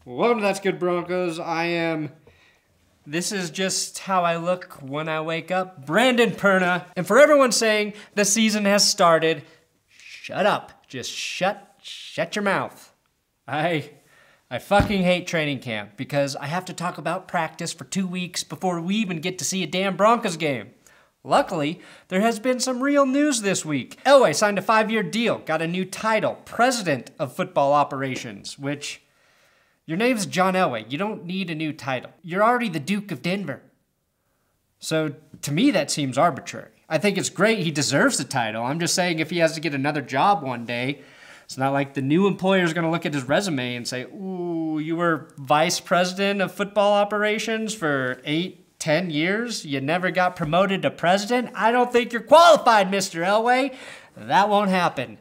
Welcome to That's Good Broncos. This is just how I look when I wake up. Brandon Perna. And for everyone saying the season has started, shut up. Just shut your mouth. I fucking hate training camp because I have to talk about practice for 2 weeks before we even get to see a damn Broncos game. Luckily, there has been some real news this week. Elway signed a 5-year deal, got a new title, President of Football Operations, which... Your name's John Elway. You don't need a new title. You're already the Duke of Denver. So, to me, that seems arbitrary. I think it's great he deserves the title. I'm just saying if he has to get another job one day, it's not like the new employer's going to look at his resume and say, ooh, you were vice president of football operations for 8-10 years? You never got promoted to president? I don't think you're qualified, Mr. Elway. That won't happen.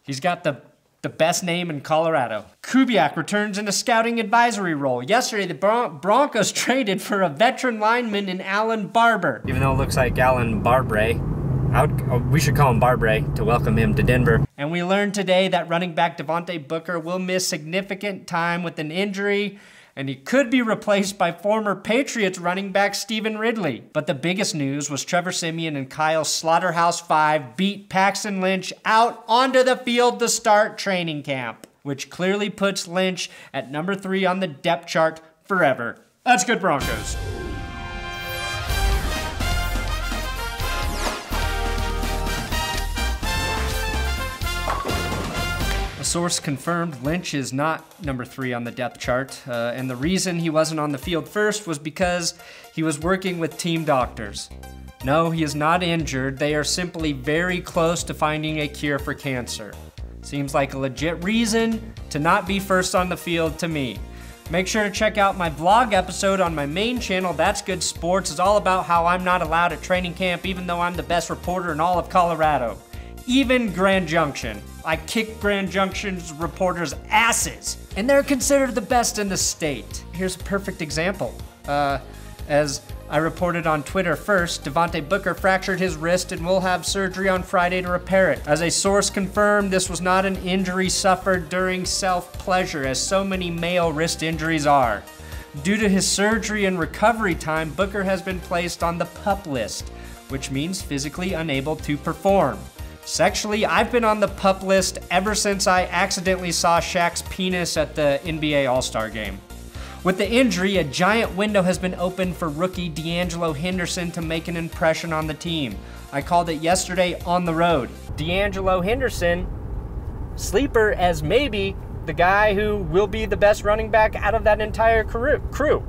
He's got the best name in Colorado. Kubiak returns in a scouting advisory role. Yesterday, the Broncos traded for a veteran lineman in Allen Barbre. Even though it looks like Allen Barbre, we should call him Barbre to welcome him to Denver. And we learned today that running back Devontae Booker will miss significant time with an injury, and he could be replaced by former Patriots running back Steven Ridley. But the biggest news was Trevor Siemian and Kyle's Slaughterhouse 5 beat Paxton Lynch out onto the field to start training camp, which clearly puts Lynch at number 3 on the depth chart forever. That's good, Broncos. Source confirmed Lynch is not number 3 on the depth chart, and the reason he wasn't on the field first was because he was working with team doctors. No, he is not injured. They are simply very close to finding a cure for cancer. Seems like a legit reason to not be first on the field to me. Make sure to check out my vlog episode on my main channel, That's Good Sports. It's all about how I'm not allowed at training camp even though I'm the best reporter in all of Colorado. Even Grand Junction. I kick Grand Junction's reporters' asses, and they're considered the best in the state. Here's a perfect example. As I reported on Twitter first, Devontae Booker fractured his wrist and will have surgery on Friday to repair it. As a source confirmed, this was not an injury suffered during self-pleasure, as so many male wrist injuries are. Due to his surgery and recovery time, Booker has been placed on the PUP list, which means physically unable to perform. Sexually, I've been on the PUP list ever since I accidentally saw Shaq's penis at the NBA All-Star game. With the injury, a giant window has been opened for rookie Henderson to make an impression on the team. I called it yesterday on the road. Henderson, sleeper as maybe the guy who will be the best running back out of that entire crew.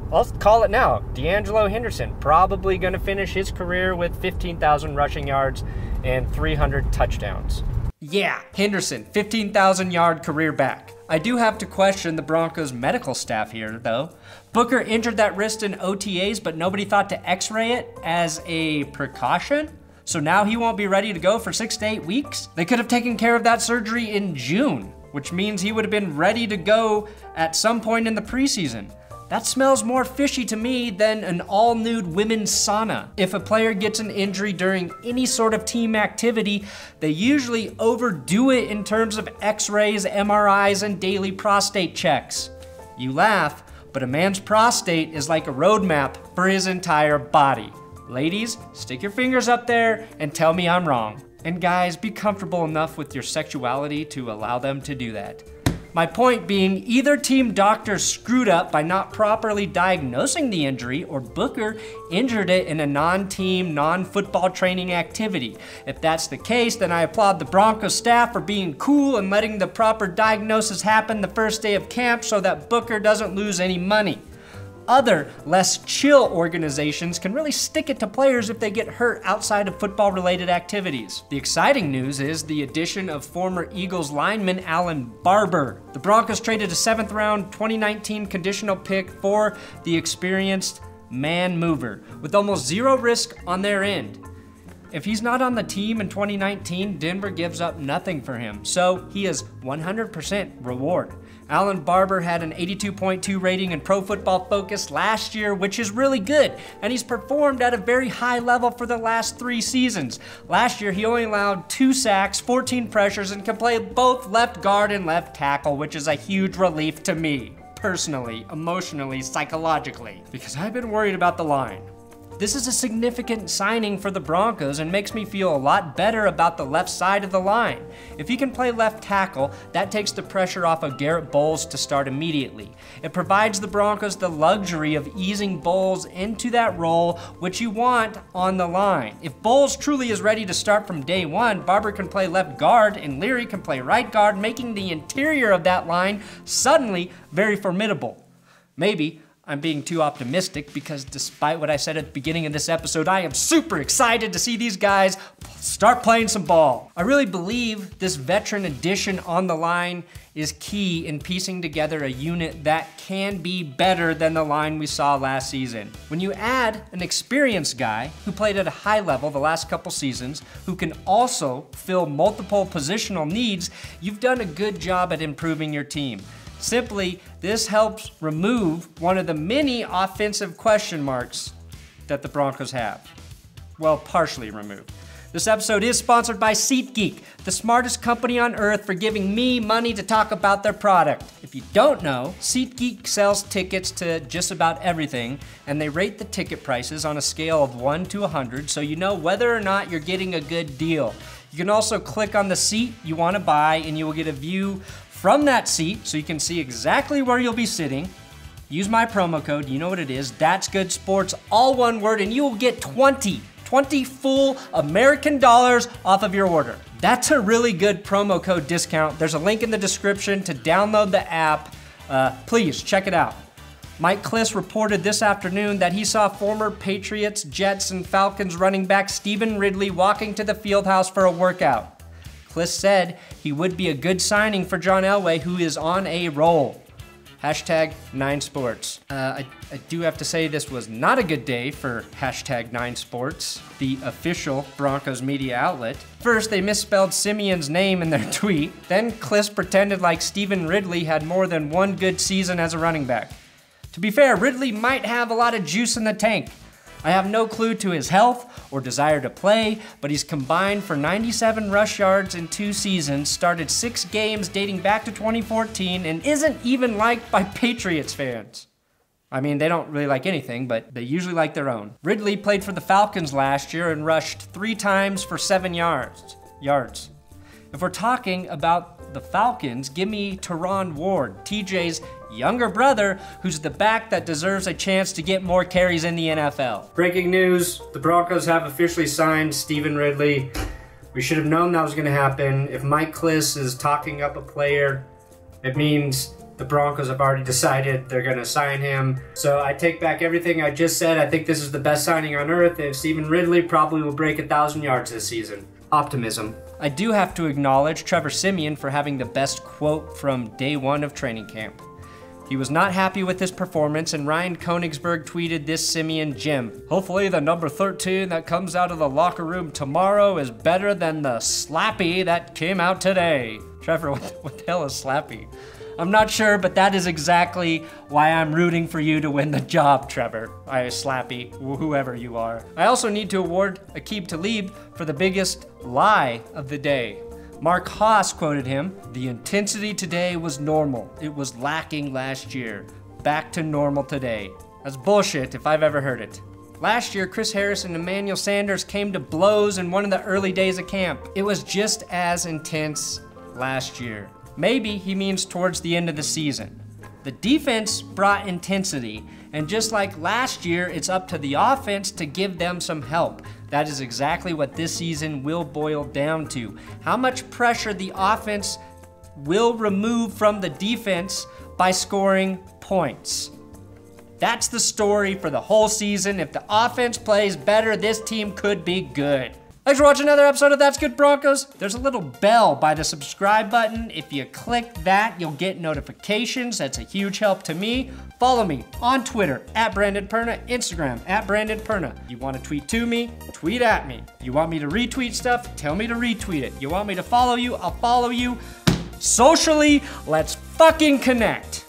I'll call it now. Henderson, probably going to finish his career with 15,000 rushing yards and 300 touchdowns. Yeah, Henderson, 15,000-yard career back. I do have to question the Broncos medical staff here, though. Booker injured that wrist in OTAs, but nobody thought to x-ray it as a precaution? So now he won't be ready to go for 6 to 8 weeks? They could have taken care of that surgery in June, which means he would have been ready to go at some point in the preseason. That smells more fishy to me than an all-nude women's sauna. If a player gets an injury during any sort of team activity, they usually overdo it in terms of x-rays, MRIs, and daily prostate checks. You laugh, but a man's prostate is like a roadmap for his entire body. Ladies, stick your fingers up there and tell me I'm wrong. And guys, be comfortable enough with your sexuality to allow them to do that. My point being, either team doctor screwed up by not properly diagnosing the injury, or Booker injured it in a non-team, non-football training activity. If that's the case, then I applaud the Broncos staff for being cool and letting the proper diagnosis happen the first day of camp so that Booker doesn't lose any money. Other, less chill organizations can really stick it to players if they get hurt outside of football-related activities. The exciting news is the addition of former Eagles lineman Allen Barbre. The Broncos traded a 7th-round 2019 conditional pick for the experienced man mover, with almost zero risk on their end. If he's not on the team in 2019, Denver gives up nothing for him, so he is 100% reward. Allen Barbre had an 82.2 rating in Pro Football Focus last year, which is really good, and he's performed at a very high level for the last 3 seasons. Last year, he only allowed 2 sacks, 14 pressures, and can play both left guard and left tackle, which is a huge relief to me, personally, emotionally, psychologically, because I've been worried about the line. This is a significant signing for the Broncos and makes me feel a lot better about the left side of the line. If he can play left tackle, that takes the pressure off of Garett Bolles to start immediately. It provides the Broncos the luxury of easing Bolles into that role, which you want on the line. If Bolles truly is ready to start from day one, Barbre can play left guard and Leary can play right guard, making the interior of that line suddenly very formidable. Maybe I'm being too optimistic because despite what I said at the beginning of this episode, I am super excited to see these guys start playing some ball. I really believe this veteran addition on the line is key in piecing together a unit that can be better than the line we saw last season. When you add an experienced guy who played at a high level the last couple seasons, who can also fill multiple positional needs, you've done a good job at improving your team. Simply, this helps remove one of the many offensive question marks that the Broncos have. Well, partially removed. This episode is sponsored by SeatGeek, the smartest company on earth for giving me money to talk about their product. If you don't know, SeatGeek sells tickets to just about everything, and they rate the ticket prices on a scale of 1 to 100, so you know whether or not you're getting a good deal. You can also click on the seat you want to buy, and you will get a view from that seat, so you can see exactly where you'll be sitting. Use my promo code, you know what it is, ThatsGoodSports, all one word, and you will get 20 full American dollars off of your order. That's a really good promo code discount. There's a link in the description to download the app. Please check it out. Mike Klis reported this afternoon that he saw former Patriots, Jets, and Falcons running back Steven Ridley walking to the fieldhouse for a workout. Klis said he would be a good signing for John Elway, who is on a roll. Hashtag 9Sports. I do have to say this was not a good day for hashtag 9Sports, the official Broncos media outlet. First, they misspelled Siemian's name in their tweet. Then Klis pretended like Steven Ridley had more than one good season as a running back. To be fair, Ridley might have a lot of juice in the tank. I have no clue to his health or desire to play, but he's combined for 97 rush yards in 2 seasons, started 6 games dating back to 2014, and isn't even liked by Patriots fans. I mean, they don't really like anything, but they usually like their own. Ridley played for the Falcons last year and rushed 3 times for 7 yards. If we're talking about the Falcons, give me Teron Ward, TJ's younger brother, who's the back that deserves a chance to get more carries in the NFL. Breaking news, the Broncos have officially signed Steven Ridley. We should have known that was going to happen. If Mike Klis is talking up a player, it means the Broncos have already decided they're going to sign him. So I take back everything I just said. I think this is the best signing on earth, and Steven Ridley probably will break 1,000 yards this season. Optimism. I do have to acknowledge Trevor Siemian for having the best quote from day 1 of training camp. He was not happy with his performance, and Ryan Koenigsberg tweeted this Siemian gem. Hopefully the number 13 that comes out of the locker room tomorrow is better than the slappy that came out today. Trevor, what the hell is slappy? I'm not sure, but that is exactly why I'm rooting for you to win the job, Trevor. Slappy, whoever you are. I also need to award Aqib Talib for the biggest lie of the day. Mark Haas quoted him, "The intensity today was normal. It was lacking last year. Back to normal today." That's bullshit if I've ever heard it. Last year, Chris Harris and Emmanuel Sanders came to blows in one of the early days of camp. It was just as intense last year. Maybe he means towards the end of the season. The defense brought intensity, and just like last year, it's up to the offense to give them some help. That is exactly what this season will boil down to. How much pressure the offense will remove from the defense by scoring points. That's the story for the whole season. If the offense plays better, this team could be good. Thanks for watching another episode of That's Good Broncos. There's a little bell by the subscribe button. If you click that, you'll get notifications. That's a huge help to me. Follow me on Twitter @BrandonPerna, Instagram @BrandonPerna. You want to tweet to me? Tweet at me. You want me to retweet stuff? Tell me to retweet it. You want me to follow you? I'll follow you. Socially, let's fucking connect.